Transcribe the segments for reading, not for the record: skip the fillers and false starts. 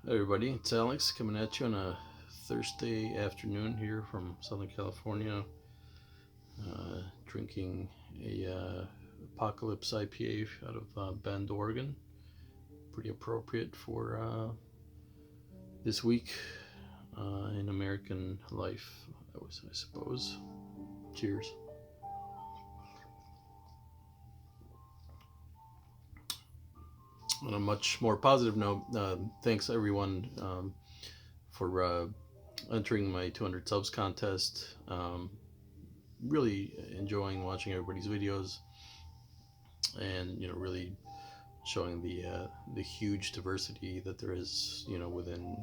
Hey everybody, it's Alex coming at you on a Thursday afternoon here from Southern California, drinking a Apocalypse IPA out of Bend, Oregon. Pretty appropriate for this week in American life, I suppose. Cheers. On a much more positive note, thanks everyone for entering my 200 subs contest. Really enjoying watching everybody's videos, and really showing the huge diversity that there is within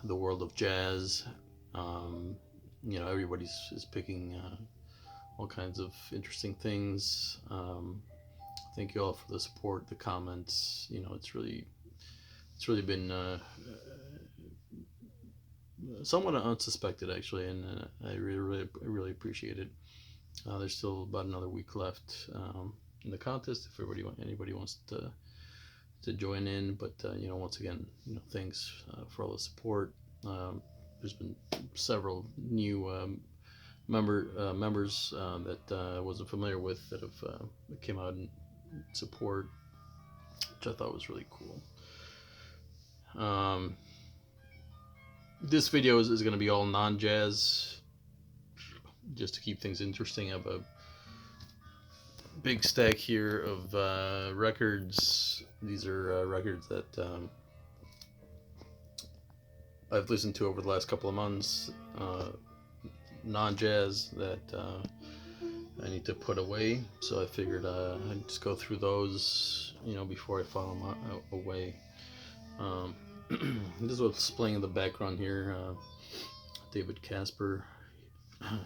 the world of jazz. Everybody's is picking all kinds of interesting things. Thank you all for the support, the comments. It's really been somewhat unsuspected actually, and I really appreciate it. There's still about another week left in the contest if anybody wants to join in. But once again, thanks for all the support. There's been several new members that I wasn't familiar with that came out and support, which I thought was really cool. This video is going to be all non-jazz, just to keep things interesting. I have a big stack here of records. These are records that I've listened to over the last couple of months, non-jazz that I need to put away. So I figured I'd just go through those, before I file them away. This is what's playing in the background here. David Casper,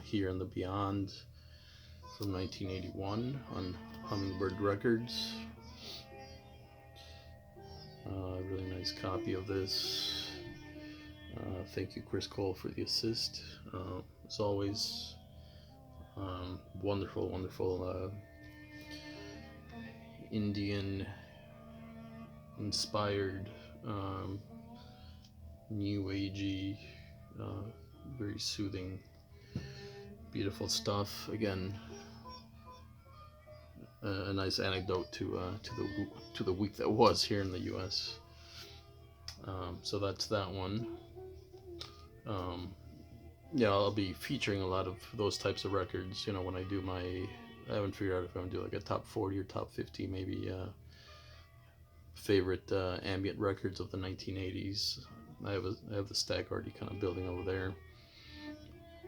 Here and the Beyond, from 1981 on Hummingbird Records. Really nice copy of this. Thank you, Chris Cole, for the assist. As always, wonderful Indian inspired, new agey, very soothing, beautiful stuff. Again, a nice anecdote to the week that was here in the U.S. So that's that one. I'll be featuring a lot of those types of records. When I do I haven't figured out if I'm gonna do like a top 40 or top 50, maybe favorite ambient records of the 1980s. I have the stack already kind of building over there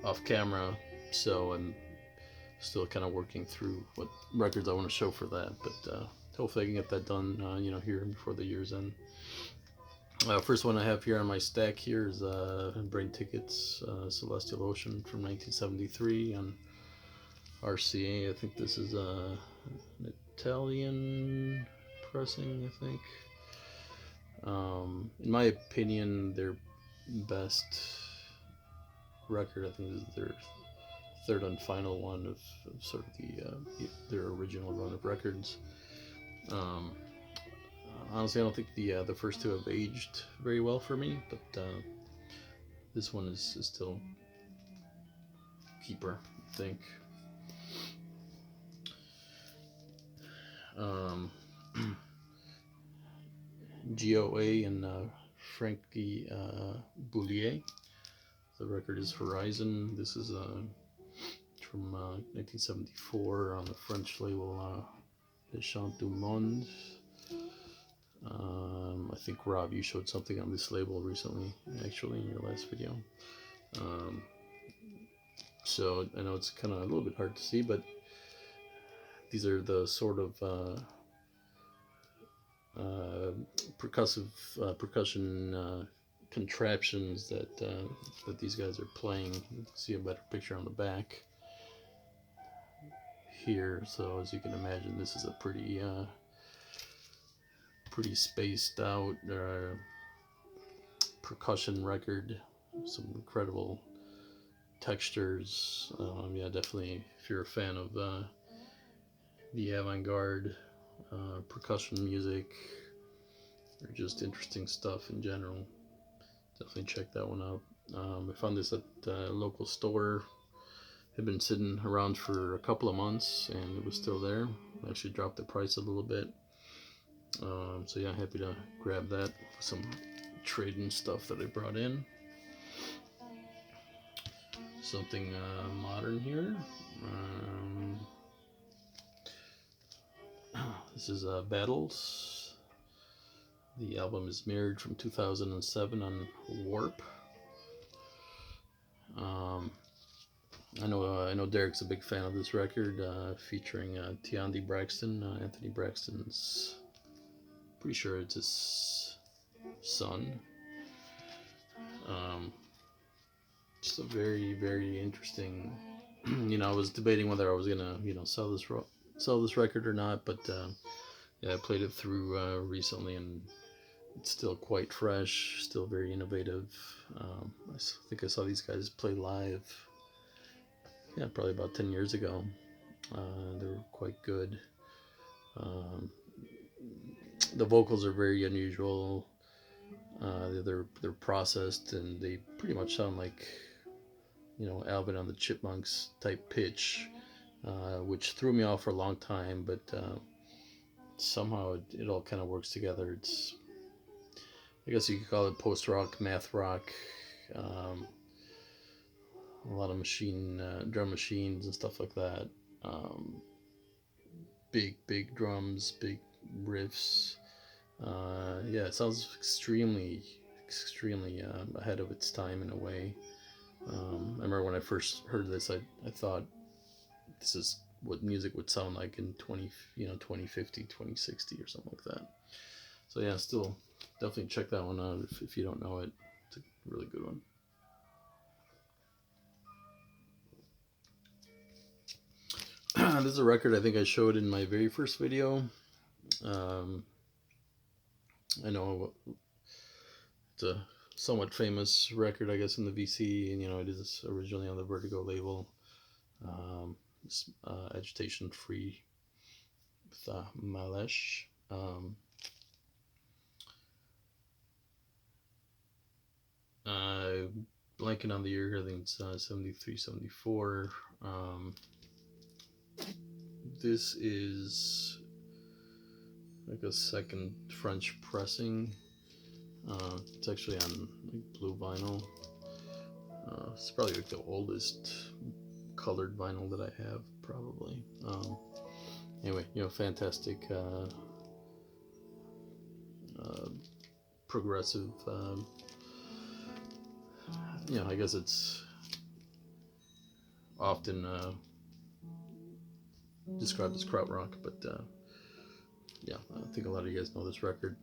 off camera, so I'm still kind of working through what records I want to show for that, but hopefully I can get that done here before the year's end. First one I have here on my stack here is Brain Tickets, Celestial Ocean from 1973 on RCA. I think this is an Italian pressing, I think. In my opinion, their best record, I think, is their third and final one of sort of their original run of records. Honestly, I don't think the first two have aged very well for me, but this one is still keeper, I think. GOA and Frankie Boulier. The record is Horizon. This is from 1974 on the French label Les Chants du Monde. I think, Rob, you showed something on this label recently, actually, in your last video. So I know it's kind of a little bit hard to see, but these are the sort of percussion contraptions that these guys are playing. You can see a better picture on the back here. So as you can imagine, this is a pretty spaced out percussion record. Some incredible textures. Yeah, definitely if you're a fan of the avant-garde percussion music, or just interesting stuff in general. Definitely check that one out. I found this at a local store. It had been sitting around for a couple of months and it was still there. I actually dropped the price a little bit. So yeah, happy to grab that for some trading stuff that I brought in. Something modern here. This is Battles. The album is Mirrored from 2007 on Warp. I know Derek's a big fan of this record, featuring Tiandi Braxton. Anthony Braxton's, pretty sure it's his son. Just a very, very interesting. I was debating whether I was gonna, sell this record or not, but yeah, I played it through recently, and it's still quite fresh, still very innovative. I think I saw these guys play live, yeah, probably about 10 years ago. They were quite good. The vocals are very unusual. They're processed, and they pretty much sound like, Alvin and the Chipmunks type pitch, which threw me off for a long time, but somehow it all kind of works together. It's, I guess you could call it post-rock, math rock, a lot of drum machines and stuff like that. Big drums, big riffs. Yeah, it sounds extremely ahead of its time in a way. I remember when I first heard this, I thought this is what music would sound like in 2050, 2060 or something like that. So yeah, still definitely check that one out if you don't know it. It's a really good one. This is a record I think I showed in my very first video. I know it's a somewhat famous record, I guess, in the VC, and it is originally on the Vertigo label. Agitation Free with Malesh. Blanking on the year, I think it's 73, 74. This is like a second French pressing. It's actually on blue vinyl. It's probably like the oldest colored vinyl that I have, probably. Anyway, fantastic progressive. I guess it's often described as krautrock, but yeah, I think a lot of you guys know this record.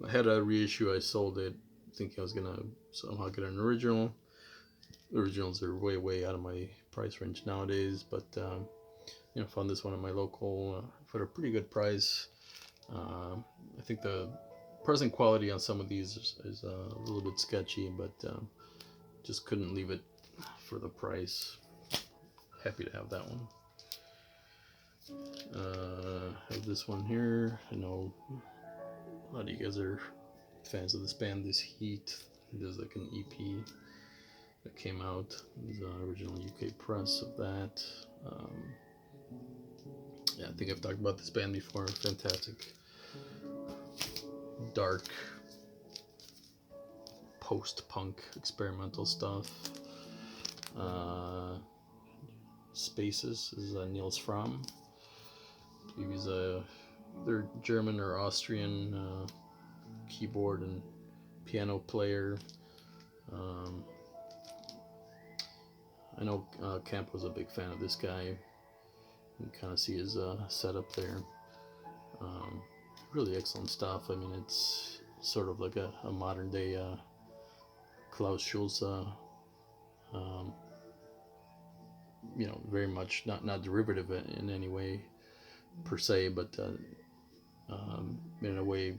I had a reissue. I sold it thinking I was gonna somehow get an original. Originals are way out of my price range nowadays, but found this one at my local for a pretty good price. I think the present quality on some of these is a little bit sketchy, but just couldn't leave it for the price. Happy to have that one. I have this one here. I know a lot of you guys are fans of this band, This Heat. There's like an EP that came out. There's an original UK press of that. Yeah, I think I've talked about this band before. Fantastic, dark, post-punk experimental stuff. Spaces is Niels Fromm. I believe he's either German or Austrian keyboard and piano player. I know Camp was a big fan of this guy. You can kind of see his setup there. Really excellent stuff. I mean, it's sort of like a modern day Klaus Schulze. Very much not derivative in any way per se, but in a way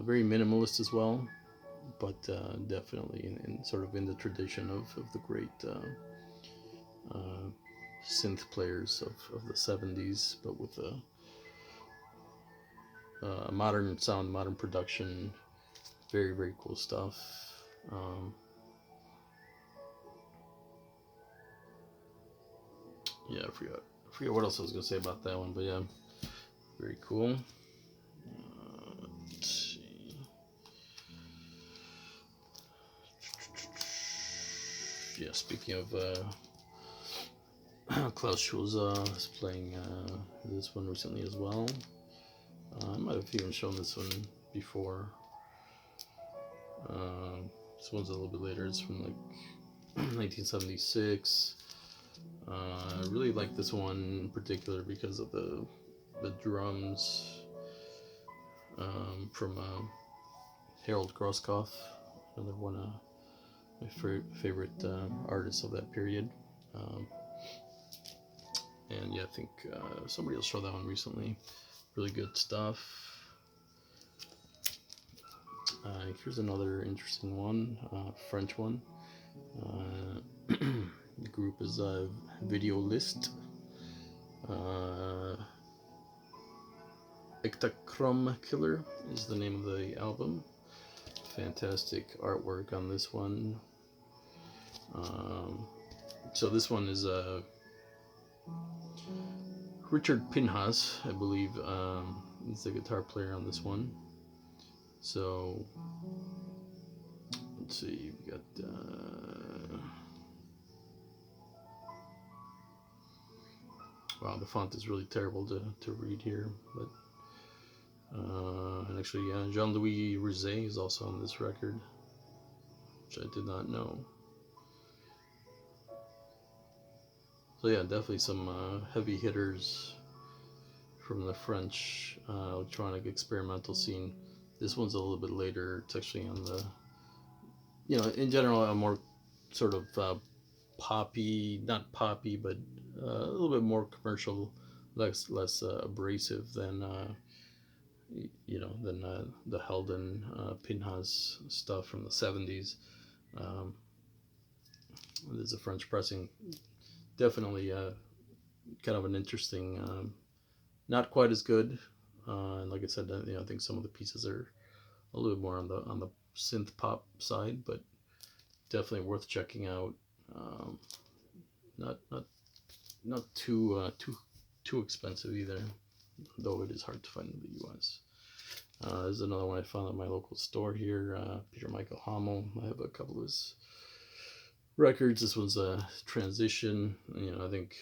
very minimalist as well, but definitely in sort of in the tradition of the great synth players of the 70s, but with a modern sound, modern production, very, very cool stuff. Yeah, I forget what else I was gonna say about that one, but yeah, very cool. Let's see. Yeah, speaking of Klaus Schulze is playing this one recently as well. I might have even shown this one before. This one's a little bit later. It's from like 1976. I really like this one in particular because of the drums from Harold Groskopf, another one of my favorite artists of that period. And yeah, I think somebody else showed that one recently. Really good stuff. Here's another interesting one, French one. The group is Video List. Ektachrome Killer is the name of the album. Fantastic artwork on this one. So this one is Richard Pinhas, I believe, is the guitar player on this one. So let's see, we got wow, the font is really terrible to read here, but and actually Jean-Louis Rizet is also on this record, which I did not know. So yeah, definitely some heavy hitters from the French electronic experimental scene. This one's a little bit later. It's actually on the, in general, a more sort of poppy, not poppy, but a little bit more commercial, less abrasive than than the Helden Pinhas stuff from the 70s. There's a French pressing, definitely kind of an interesting, not quite as good. And like I said, I think some of the pieces are a little bit more on the synth pop side, but definitely worth checking out. Not too expensive either, though it is hard to find in the U.S. There's another one I found at my local store here, Peter Michael Hamel. I have a couple of his records. This one's a Transition. I think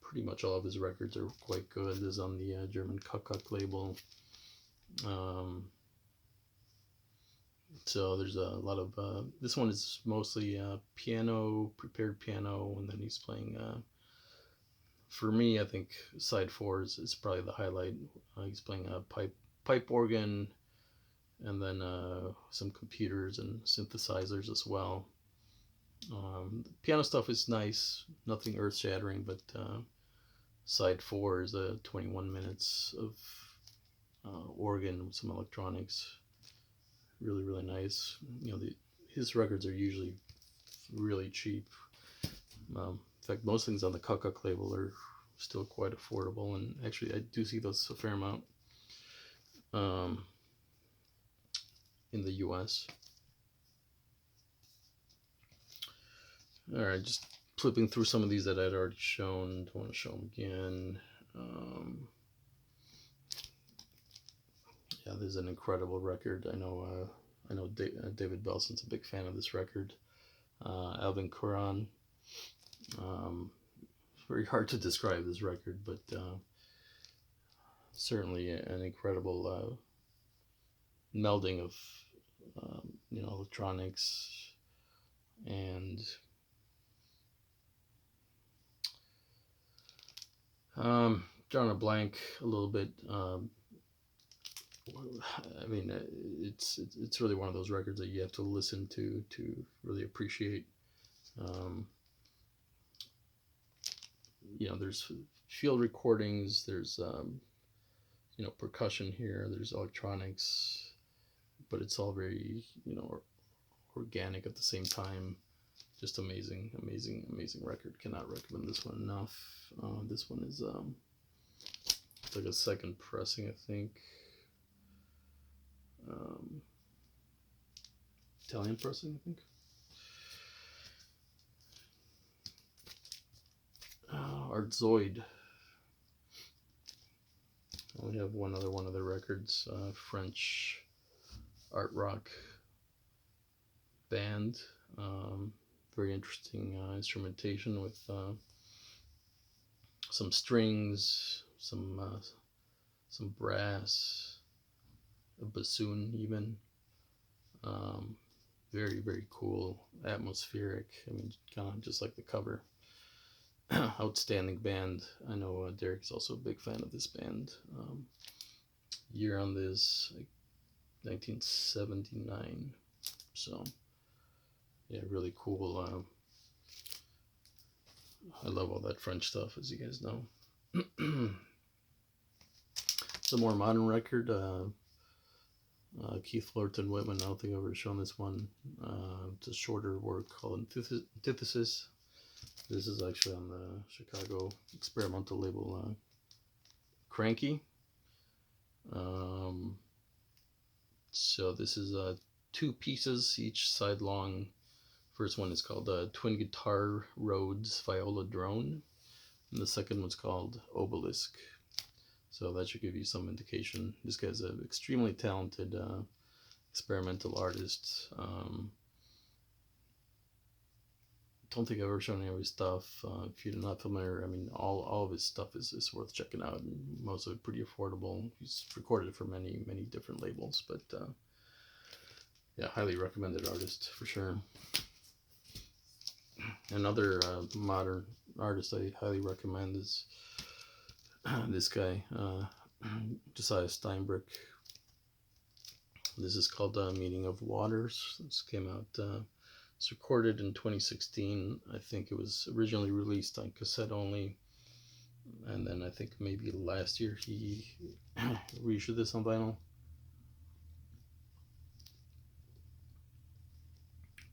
pretty much all of his records are quite good. This is on the German Kakak label. So there's a lot of this one is mostly piano, prepared piano, and then he's playing for me, I think side 4 is probably the highlight. He's playing a pipe organ, and then some computers and synthesizers as well. The piano stuff is nice, nothing earth shattering, but side 4 is 21 minutes of organ with some electronics. Really, really nice. His records are usually really cheap. In fact, most things on the Kakak label are still quite affordable, and actually I do see those a fair amount in the US. Alright, just flipping through some of these that I'd already shown. Don't want to show them again. Yeah, this is an incredible record. I know David Belson's a big fan of this record. Alvin Curran. It's very hard to describe this record, but certainly an incredible melding of electronics and drawing a blank a little bit. I mean, it's really one of those records that you have to listen to really appreciate. There's field recordings, there's percussion here, there's electronics, but it's all very organic at the same time. Just amazing record. Cannot recommend this one enough. This one is It's like a second pressing, I think. Italian pressing, I think. Art Zoid. I only have one of their records. French art rock band. Very interesting instrumentation with some strings, some brass, a bassoon even. Very, very cool, atmospheric. I mean, kind of just like the cover. Outstanding band. I know Derek's also a big fan of this band. Year on this, like 1979. So, yeah, really cool. I love all that French stuff, as you guys know. It's a more modern record. Keith Fullerton Whitman. I don't think I've ever shown this one. It's a shorter work called Antithesis. This is actually on the Chicago experimental label Cranky. So this is 2 pieces, each side long. First one is called Twin Guitar Rhodes Viola Drone, and the second one's called Obelisk. So that should give you some indication. This guy's an extremely talented experimental artist. Don't think I've ever shown any of his stuff. If you're not familiar, I mean, all of his stuff is worth checking out. And most of it pretty affordable. He's recorded it for many different labels, but yeah, highly recommended artist for sure. Another modern artist I highly recommend is this guy, Josiah Steinbrück. This is called Meaning of Waters. This came out. It's recorded in 2016. I think it was originally released on cassette only, and then I think maybe last year he reissued this on vinyl.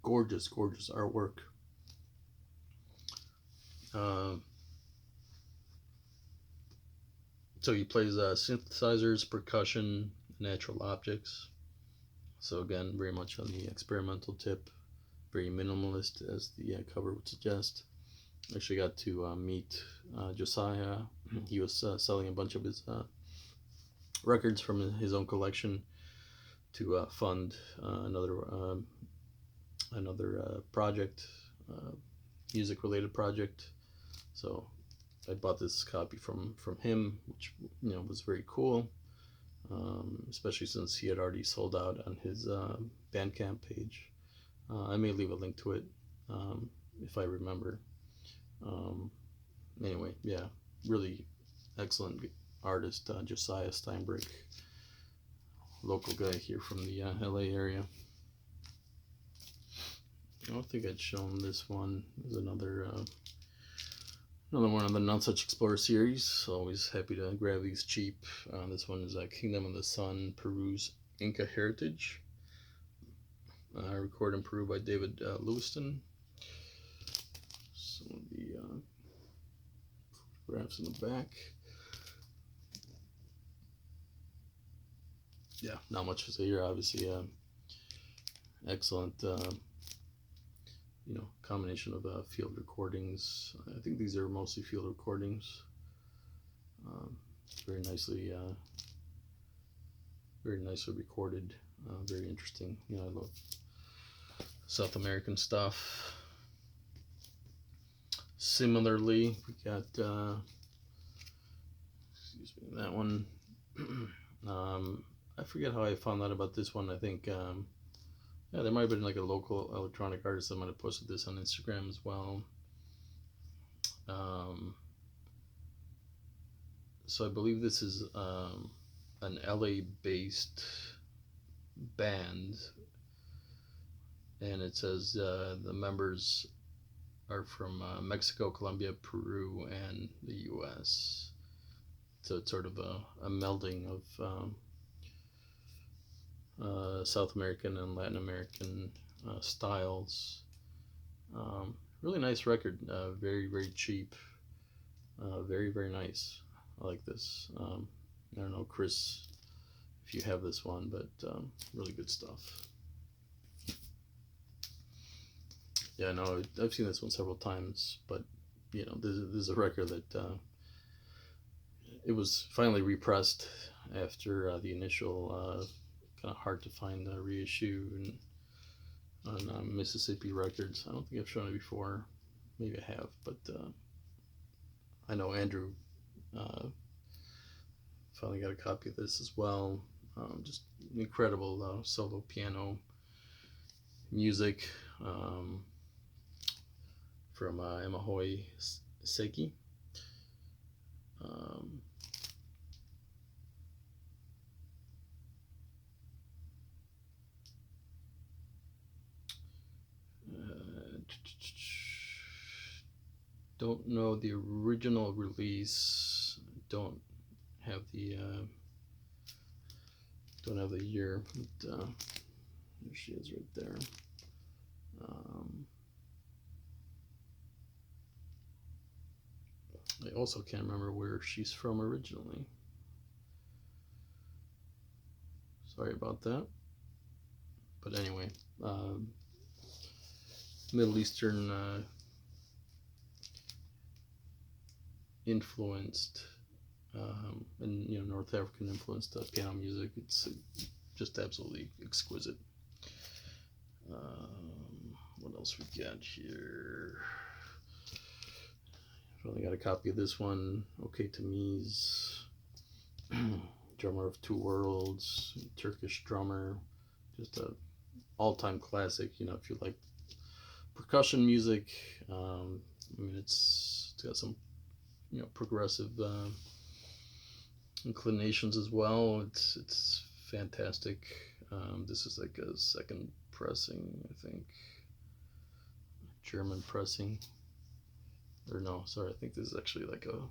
Gorgeous, gorgeous artwork. So he plays synthesizers, percussion, natural objects. So again, very much on the experimental tip. Very minimalist, as the cover would suggest. Actually got to meet Josiah. He was selling a bunch of his records from his own collection to fund another project, music related project. So I bought this copy from him, which was very cool, especially since he had already sold out on his Bandcamp page. I may leave a link to it if I remember. Anyway, yeah, really excellent artist, Josiah Steinbrück, local guy here from the LA area. I don't think I'd shown this one. There's another one on the Not Such Explorer series. Always happy to grab these cheap. This one is Kingdom of the Sun, Peru's Inca Heritage. Recorded in Peru by David Lewiston. Some of the photographs in the back. Yeah, not much to say here. Obviously, excellent, combination of field recordings. I think these are mostly field recordings. Very nicely recorded. Very interesting. I love South American stuff. Similarly, we got that one. I forget how I found out about this one. I think there might have been like a local electronic artist that might have posted this on Instagram as well. So I believe this is an LA based band, and it says the members are from Mexico, Colombia, Peru, and the US. So it's sort of a melding of South American and Latin American styles. Really nice record. Very, very cheap. Very, very nice. I like this. I don't know, Chris, if you have this one, but really good stuff. Yeah, I know I've seen this one several times, but you know, this is a record that it was finally repressed after the initial kind of hard to find reissue and on Mississippi Records. I don't think I've shown it before. Maybe I have, but I know Andrew finally got a copy of this as well. Just incredible solo piano music from Emahoy Seki. Don't know the original release. Don't have the year. But, there she is, right there. I also can't remember where she's from originally. Sorry about that. But anyway, Middle Eastern influenced and North African influenced piano music. It's just absolutely exquisite. What else we got here? I've only got a copy of this one. Okay Tamiz, drummer of Two Worlds, Turkish drummer, just a all-time classic. If you like percussion music, I mean it's got some progressive inclinations as well. It's fantastic. This is like a second pressing, I think, German pressing, or no, sorry, I think this is actually like a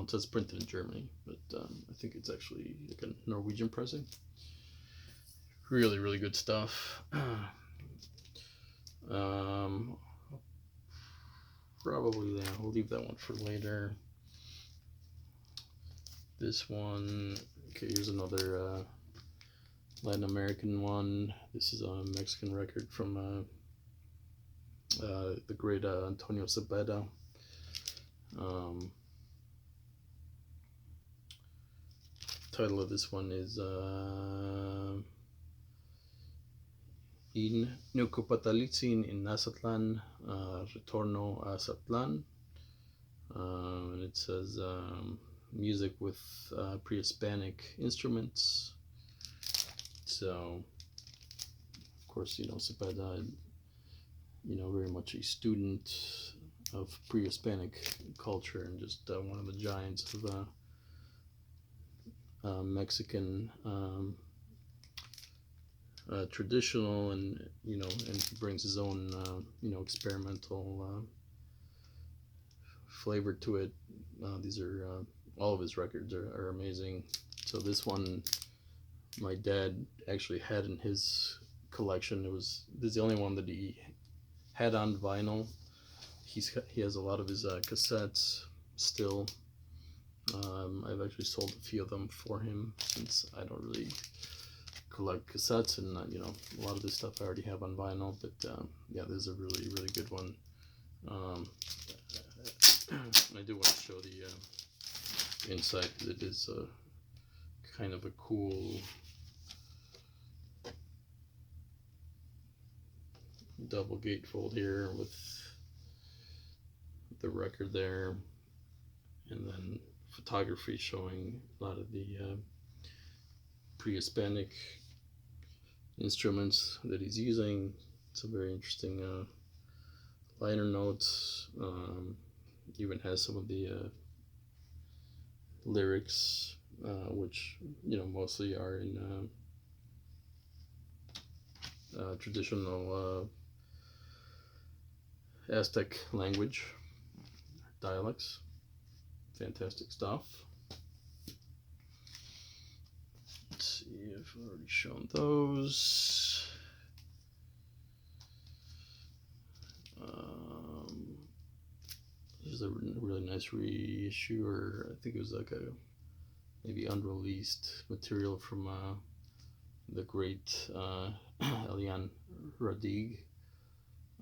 it says printed in Germany, but I think it's actually like a Norwegian pressing. Really, really good stuff. Probably, yeah, we'll leave that one for later. This one, okay, here's another Latin American one. This is a Mexican record from the great Antonio Cepeda. Title of this one is In Nucupatalitzin in Nazatlan, Retorno a Azatlan. And it says music with pre-Hispanic instruments. So, of course, Cepeda, very much a student of pre-Hispanic culture and just one of the giants of Mexican traditional, and and he brings his own experimental flavor to it. These are all of his records are amazing. So this one my dad actually had in his collection. This is the only one that he had on vinyl. He has a lot of his cassettes still. I've actually sold a few of them for him since I don't really collect cassettes, and a lot of this stuff I already have on vinyl. But yeah, this is a really, really good one. I do want to show the inside, because it is kind of a cool double gatefold here with the record there, and then photography showing a lot of the pre-Hispanic instruments that he's using. It's a very interesting liner notes. Even has some of the lyrics, which mostly are in traditional Aztec language, dialects. Fantastic stuff. Let's see if I've already shown those. is a really nice reissue, or I think it was like a maybe unreleased material from the great Elian Radig.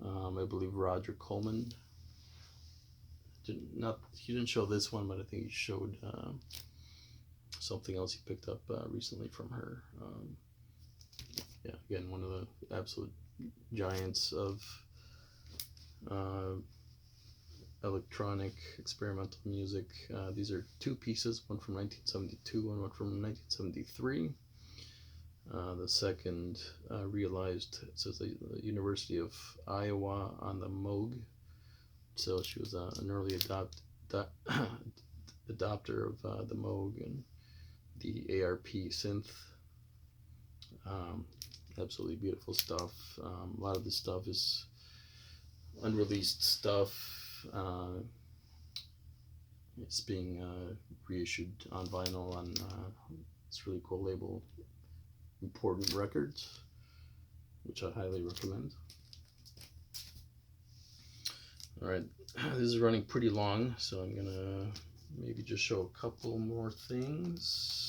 I believe Roger Coleman. He didn't show this one, but I think he showed something else he picked up recently from her. Yeah, again, one of the absolute giants of electronic experimental music. These are two pieces, one from 1972 and one from 1973. The second realized, it says the University of Iowa on the Moog. So she was an early adopter of the Moog and the ARP synth. Absolutely beautiful stuff. A lot of this stuff is unreleased stuff. It's being reissued on vinyl on this really cool label, Important Records, which I highly recommend. Alright, this is running pretty long, so I'm gonna maybe just show a couple more things.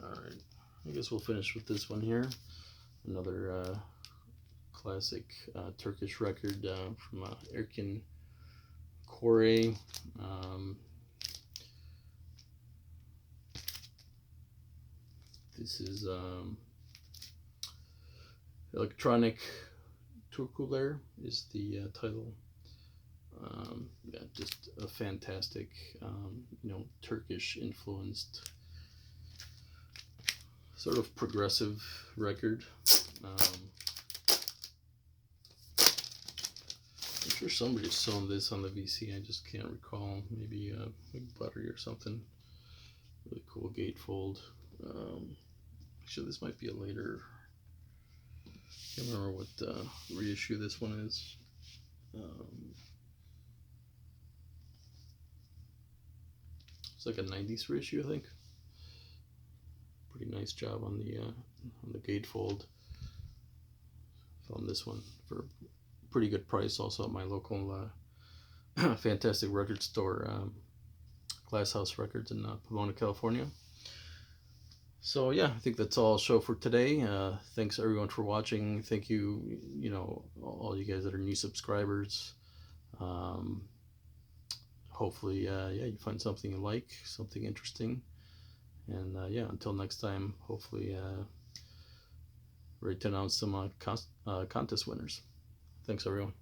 Alright, I guess we'll finish with this one here. Another classic Turkish record from Erkin Koray. This is Electronic Turkuler is the title. Yeah, just a fantastic, Turkish influenced sort of progressive record. I'm sure somebody's sewn this on the VC, I just can't recall. Maybe Big Buttery or something. Really cool gatefold. Actually, this might be a later. I can't remember what reissue this one is. It's like a 90s reissue, I think. Pretty nice job on the gatefold. Found this one for a pretty good price, also at my local fantastic record store, Glass House Records in Pomona, California. So yeah, I think that's all I'll show for today. Thanks everyone for watching. Thank you, all you guys that are new subscribers. Hopefully, you find something you like, something interesting. And until next time, hopefully ready to announce some contest winners. Thanks everyone.